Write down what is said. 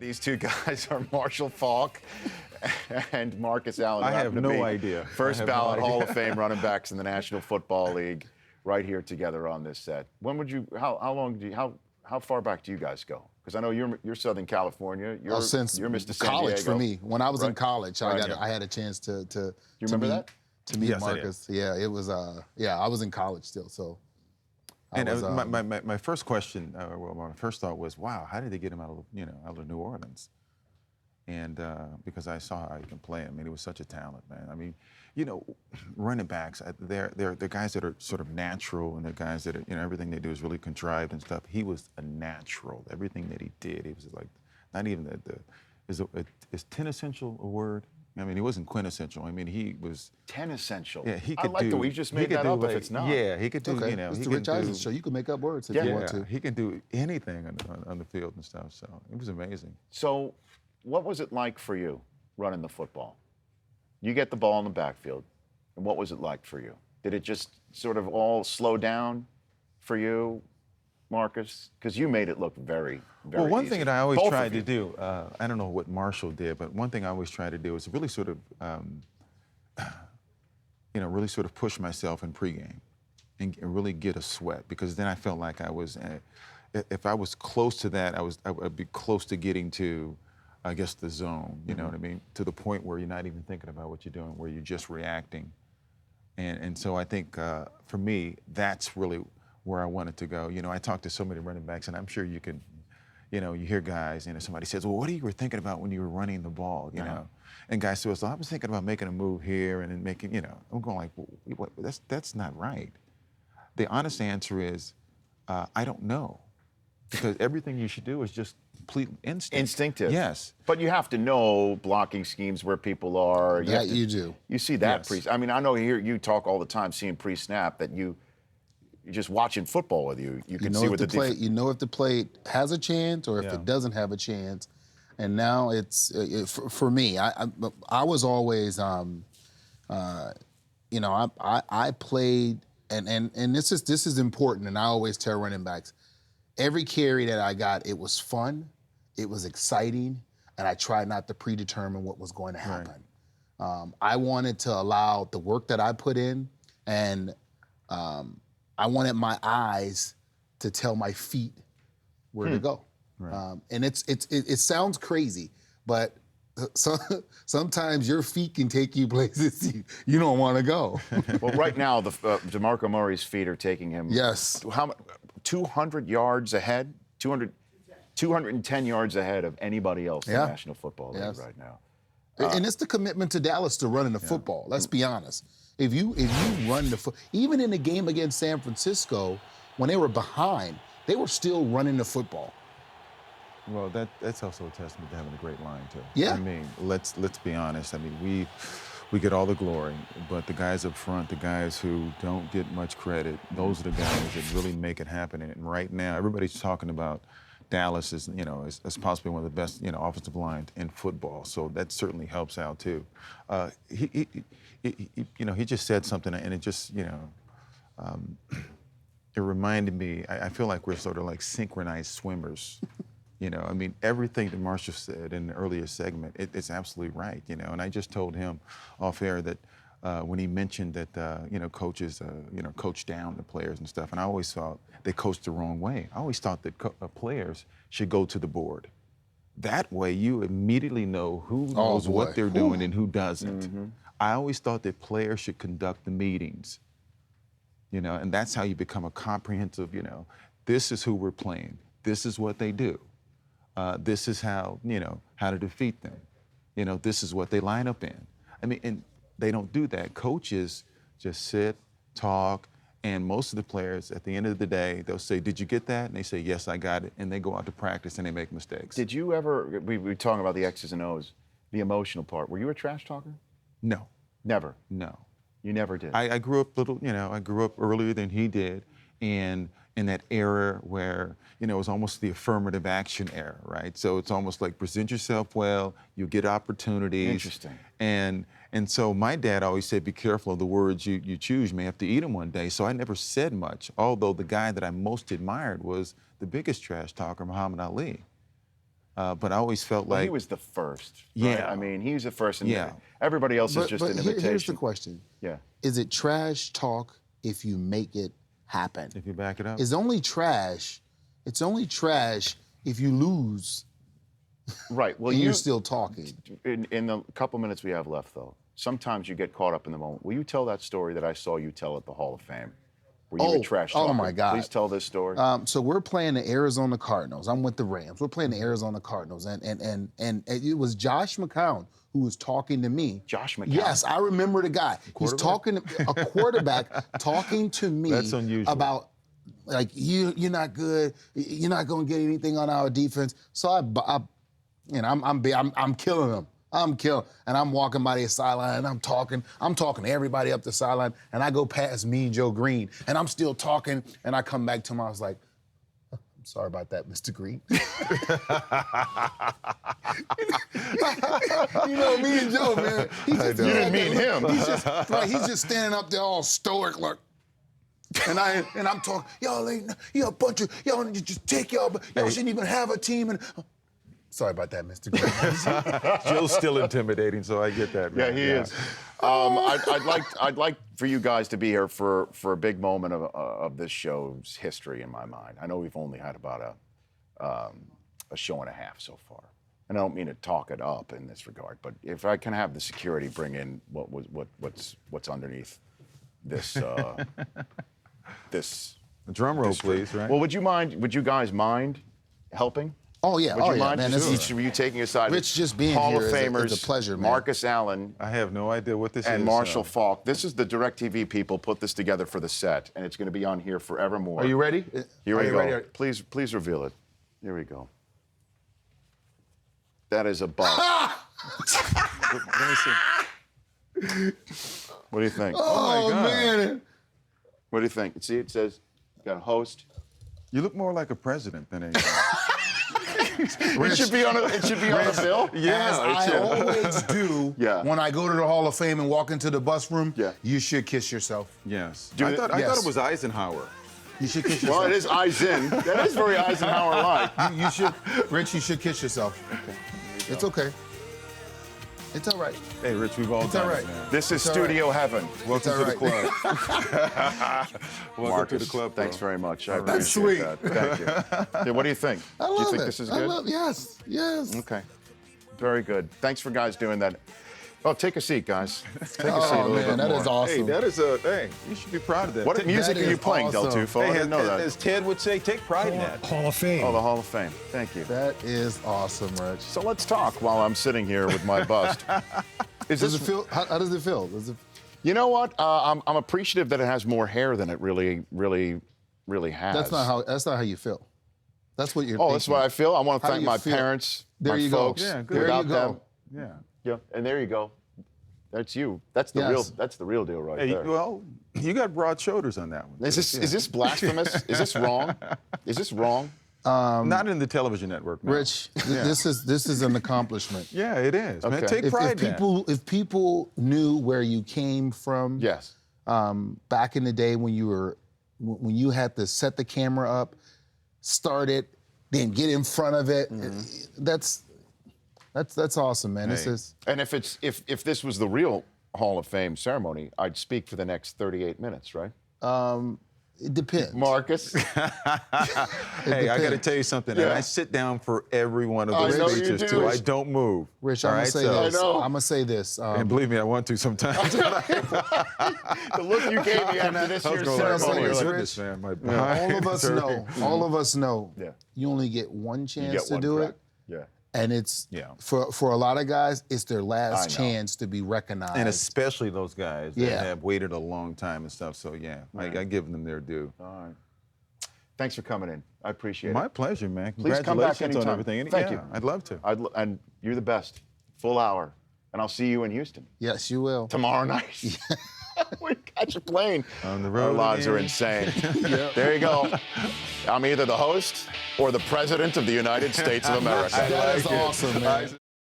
These two guys are Marshall Faulk and Marcus Allen. I have no idea. First ballot Hall of Fame running backs in the National Football League, right here together on this set. When would you? How far back do you guys go? Because I know you're Southern California. You're since you're Mr. San college Diego. for me. When I was in Right. college, Right. I had a chance to You remember meet, that? To meet Yes, I do. Marcus. Yeah, it was. I was in college still, so. My first question, my first thought was, wow, how did they get him out of New Orleans? And because I saw how he can play. I mean, he was such a talent, man. I mean, running backs, they're guys that are sort of natural, and they're guys that are, everything they do is really contrived and stuff. He was a natural. Everything that he did, he was like, not even is quintessential a word? I mean, he wasn't quintessential. I mean, he was Essential. Yeah, he could I like do. the way you just made that up. If it's not, Yeah, he could do. Okay. He It's the can Rich Eisen do- show. You can make up words if Yeah. you want to. He can do anything on the field and stuff. So it was amazing. So, what was it like for you running the football? You get the ball in the backfield, and what was it like for you? Did it just sort of all slow down for you, Marcus? Because you made it look very, very Well, one easy. thing that I always Both tried of to you. do, I don't know what Marshall did, but one thing I always tried to do is really sort of, really sort of push myself in pregame and really get a sweat, because then I felt like I was, if I was close to that, I would be close to getting to, I guess, the zone. You know what I mean? To the point where you're not even thinking about what you're doing, where you're just reacting. And so I think for me, that's really where I wanted to go. I talked to so many running backs, and I'm sure you can, you hear guys, somebody says, well, what you were thinking about when you were running the ball, you know? And guys say, well, I was thinking about making a move here and then making, I'm going like, well, that's not right. The honest answer is, I don't know. Because everything you should do is just complete instinct. Instinctive. Yes. But you have to know blocking schemes where people are. You do. You see that Yes. I mean, I know you talk all the time, seeing pre-snap, that you're just watching football with you. You can see what the defense. You know if the play has a chance or if Yeah. it doesn't have a chance. And now for me. I was always, I played, and this is important. And I always tell running backs, every carry that I got, it was fun, it was exciting, and I tried not to predetermine what was going to happen. I wanted to allow the work that I put in, and I wanted my eyes to tell my feet where to go. Right. And it sounds crazy, but sometimes your feet can take you places you don't want to go. Well, right now, DeMarco Murray's feet are taking him. Yes. 200 yards ahead, 210 yards ahead of anybody else in the National Football League Yes. right now. And it's the commitment to Dallas to running the football. Let's be honest. If you run the even in the game against San Francisco, when they were behind, they were still running the football. Well, that's also a testament to having a great line, too. Yeah. I mean, let's be honest. I mean, we get all the glory, but the guys up front, the guys who don't get much credit, those are the guys that really make it happen. And right now, everybody's talking about Dallas as possibly one of the best, offensive lines in football. So that certainly helps out too. He just said something, and it just, it reminded me. I feel like we're sort of like synchronized swimmers. I mean, everything that Marshall said in the earlier segment, it's absolutely right. And I just told him off air that when he mentioned that, coaches, coach down the players and stuff, and I always thought they coached the wrong way. I always thought that players should go to the board. That way, you immediately know who knows what they're doing and who doesn't. Mm-hmm. I always thought that players should conduct the meetings, and that's how you become a comprehensive, this is who we're playing. This is what they do. This is how, how to defeat them. This is what they line up in. I mean, and they don't do that. Coaches just sit, talk, and most of the players, at the end of the day, they'll say, did you get that? And they say, yes, I got it. And they go out to practice and they make mistakes. Did you ever, we were talking about the X's and O's, the emotional part. Were you a trash talker? No. Never? No. You never did? I grew up I grew up earlier than he did. And in that era where, it was almost the affirmative action era, right? So it's almost like present yourself well, you get opportunities. Interesting. And so my dad always said, be careful of the words you choose. You may have to eat them one day. So I never said much, although the guy that I most admired was the biggest trash talker, Muhammad Ali. But I always felt Well, like he was the first. Yeah. Right? I mean, he was the first, and Yeah. everybody else is just an imitation. Here's the question. Yeah. Is it trash talk if you make it happen? if you back it up. It's only trash if you lose Right. Well, and you're still talking. in the couple minutes we have left, though, sometimes you get caught up in the moment. Will you tell that story that I saw you tell at the Hall of Fame? Where you were trash talking? Oh my God. Please tell this story. So we're playing the Arizona Cardinals. I'm with the Rams. We're playing the Arizona Cardinals, and it was Josh McCown who was talking to me. Josh McCown? Yes, I remember the guy. He's talking a quarterback talking to me That's unusual. about like you're not good. You're not going to get anything on our defense. So I'm killing him. And I'm walking by the sideline, and I'm talking to everybody up the sideline, and I go past Mean Joe Green, and I'm still talking, and I come back to him, I was like, I'm sorry about that, Mr. Green. You know, me and Joe, man. You didn't mean him. He's just standing up there all stoic, like, and I'm talking, y'all ain't, a bunch of, y'all need to just take y'all shouldn't even have a team, and sorry about that, Mr. Green. Joe's still intimidating, so I get that. Yeah, Man. he is. I'd like for you guys to be here for a big moment of this show's history in my mind. I know we've only had about a show and a half so far, and I don't mean to talk it up in this regard, but if I can have the security bring in what's underneath this this Drum roll, history. please. Right. Well, would you guys mind helping? Oh yeah, Would you mind man. each of you taking aside? Rich, just being Hall here of Famers, is a pleasure, man. Marcus Allen I have no idea what this and is. Marshall Faulk. This is the DirecTV people put this together for the set, and it's going to be on here forevermore. Are you ready? Here Are we you go. ready? Please reveal it. Here we go. That is a bust. Let me see. What do you think? Oh, my God. man. What do you think? See, it says, got a host. You look more like a president than anything. It should be on a bill. As I always do Yeah. when I go to the Hall of Fame and walk into the bus room, Yeah. you should kiss yourself. Yes. Do I it- thought yes. it was Eisenhower. You should kiss yourself. Well, it is Eisen. That is very Eisenhower-like. You should, Rich, you should kiss yourself. It's okay. It's all right. Hey, Rich, we've all It's done all it, right. man. This is It's all studio heaven. Welcome all to the right. club. Welcome Marcus, to the club, bro. thanks very much. I That's appreciate sweet. that. Thank you. Yeah, what do you think? I do you love think it. this is I good? love, yes. Okay. Very good. Thanks for guys doing that. Oh, take a seat, guys. Take a seat a Oh, little man, bit that more. is awesome. Hey, you should be proud of that. What music That are you is playing, Del awesome. Tufo? I didn't know that. As Ted would say, take pride in that. Hall of Fame. Oh, the Hall of Fame. Thank you. That is awesome, Rich. So let's talk while I'm sitting here with my bust. Is Does this it feel? How does it feel? You know what? I'm appreciative that it has more hair than it really has. That's not how you feel. That's what you're. Oh, that's what I feel. I want to How do thank you my feel? parents, There my you go. folks. Yeah, good. There Without you go. them, Yeah. yeah, and there you go. That's you. That's the Yes. real. That's the real deal right Hey, there. well, you got broad shoulders on that one. Is this blasphemous? Is this wrong? Is this wrong? Not in the television network, no. Rich, this is an accomplishment. Yeah, it is. Man, Okay. take If pride in that. if people knew where you came from, Yes. back in the day when you had to set the camera up, start it, then get in front of it, that's awesome, man. This Hey. is And if this was the real Hall of Fame ceremony, I'd speak for the next 38 minutes, right? it depends. Marcus. Hey, I got to tell you something. And Yeah. I sit down for every one of I those know you speeches, do. too. I don't move. Rich, All I'm gonna right, say so- this. I know. I'm gonna say this. And believe me, I want to sometimes. The look you gave me after this I was year's going like, ceremony. oh, you're my like, goodness, man. My all of us know. Yeah. You only get one you chance get to one do crack. it, Yeah. and it's Yeah. for a lot of guys, it's their I last know. chance to be recognized. And especially those guys that Yeah. have waited a long time and stuff. So, yeah, I give them their due. All right. Thanks for coming in. I appreciate My it. pleasure, man. Please come back Congratulations on anytime. everything. Thank Yeah, you. I'd love to. And you're the best. Full hour. And I'll see you in Houston Yes, you will. tomorrow night. We catch a plane. On the Our road lives are again. insane. There you go. I'm either the host or the president of the United States of America. That is awesome, man.